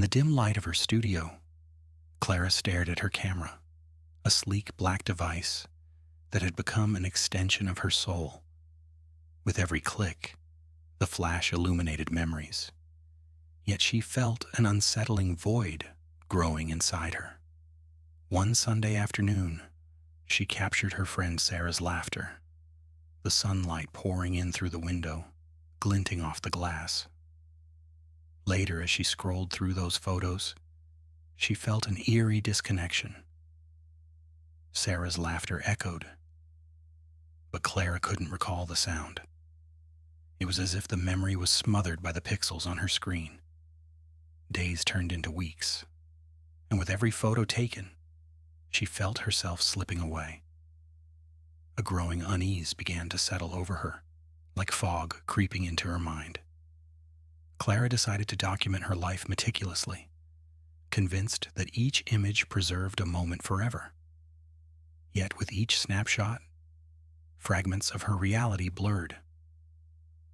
the dim light of her studio, Clara stared at her camera, a sleek black device that had become an extension of her soul. With every click, the flash illuminated memories. Yet she felt an unsettling void growing inside her. One Sunday afternoon, she captured her friend Sarah's laughter, the sunlight pouring in through the window, glinting off the glass. Later, as she scrolled through those photos, she felt an eerie disconnection. Sarah's laughter echoed, but Clara couldn't recall the sound. It was as if the memory was smothered by the pixels on her screen. Days turned into weeks, and with every photo taken, she felt herself slipping away. A growing unease began to settle over her, like fog creeping into her mind. Clara decided to document her life meticulously, convinced that each image preserved a moment forever. Yet with each snapshot, fragments of her reality blurred.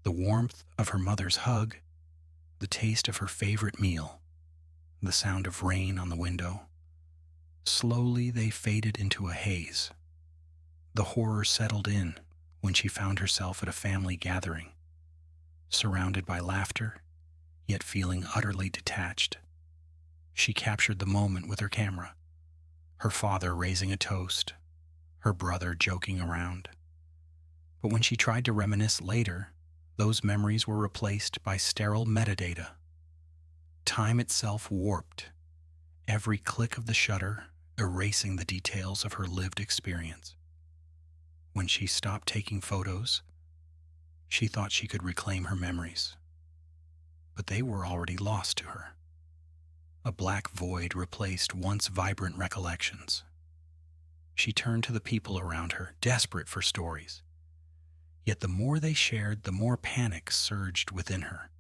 The warmth of her mother's hug, the taste of her favorite meal, the sound of rain on the window. Slowly they faded into a haze. The horror settled in when she found herself at a family gathering, surrounded by laughter, yet feeling utterly detached. She captured the moment with her camera, her father raising a toast, her brother joking around. But when she tried to reminisce later, those memories were replaced by sterile metadata. Time itself warped, every click of the shutter erasing the details of her lived experience. When she stopped taking photos, she thought she could reclaim her memories, but they were already lost to her. A black void replaced once vibrant recollections. She turned to the people around her, desperate for stories. Yet the more they shared, the more panic surged within her.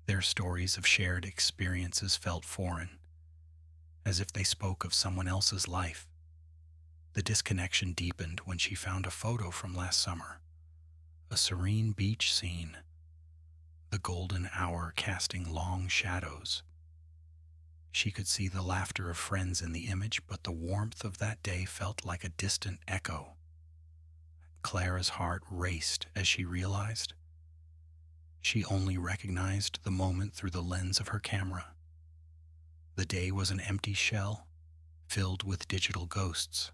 Their stories of shared experiences felt foreign, as if they spoke of someone else's life. The disconnection deepened when she found a photo from last summer, a serene beach scene, the golden hour casting long shadows. She could see the laughter of friends in the image, but the warmth of that day felt like a distant echo. Clara's heart raced as she realized she only recognized the moment through the lens of her camera. The day was an empty shell, filled with digital ghosts.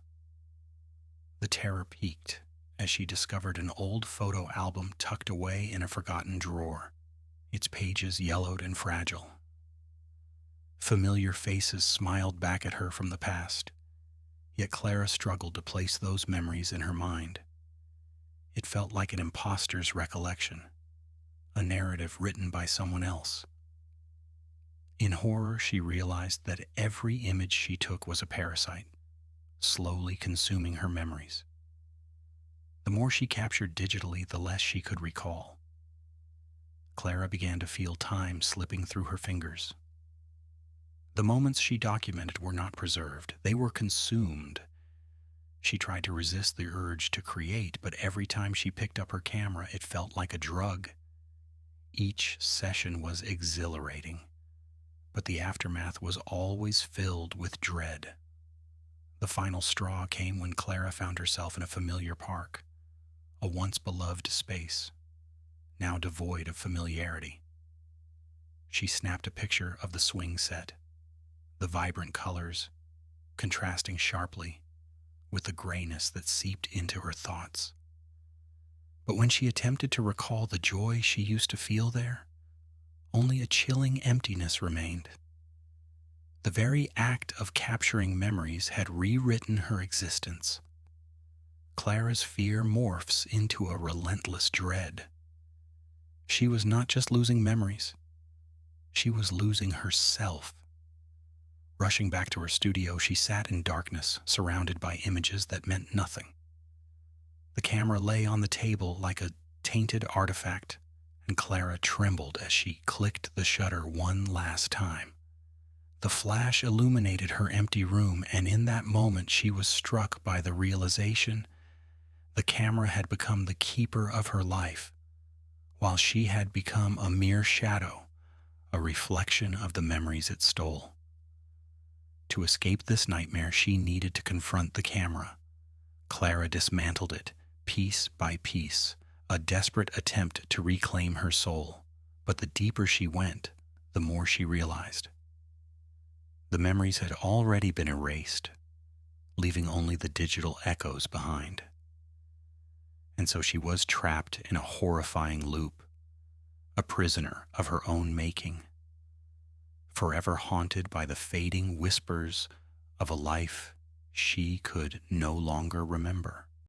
The terror peaked as she discovered an old photo album tucked away in a forgotten drawer, its pages yellowed and fragile. Familiar faces smiled back at her from the past, yet Clara struggled to place those memories in her mind. It felt like an imposter's recollection, a narrative written by someone else. In horror, she realized that every image she took was a parasite, slowly consuming her memories. The more she captured digitally, the less she could recall. Clara began to feel time slipping through her fingers. The moments she documented were not preserved, they were consumed. She tried to resist the urge to create, but every time she picked up her camera, it felt like a drug. Each session was exhilarating, but the aftermath was always filled with dread. The final straw came when Clara found herself in a familiar park, a once beloved space, now devoid of familiarity. She snapped a picture of the swing set, the vibrant colors contrasting sharply with the grayness that seeped into her thoughts. But when she attempted to recall the joy she used to feel there, only a chilling emptiness remained. The very act of capturing memories had rewritten her existence. Clara's fear morphs into a relentless dread. She was not just losing memories, she was losing herself. Rushing back to her studio, she sat in darkness, surrounded by images that meant nothing. The camera lay on the table like a tainted artifact, and Clara trembled as she clicked the shutter one last time. The flash illuminated her empty room, and in that moment she was struck by the realization the camera had become the keeper of her life, while she had become a mere shadow, a reflection of the memories it stole. To escape this nightmare, she needed to confront the camera. Clara dismantled it, piece by piece, a desperate attempt to reclaim her soul. But the deeper she went, the more she realized. The memories had already been erased, leaving only the digital echoes behind. And so she was trapped in a horrifying loop, a prisoner of her own making, forever haunted by the fading whispers of a life she could no longer remember.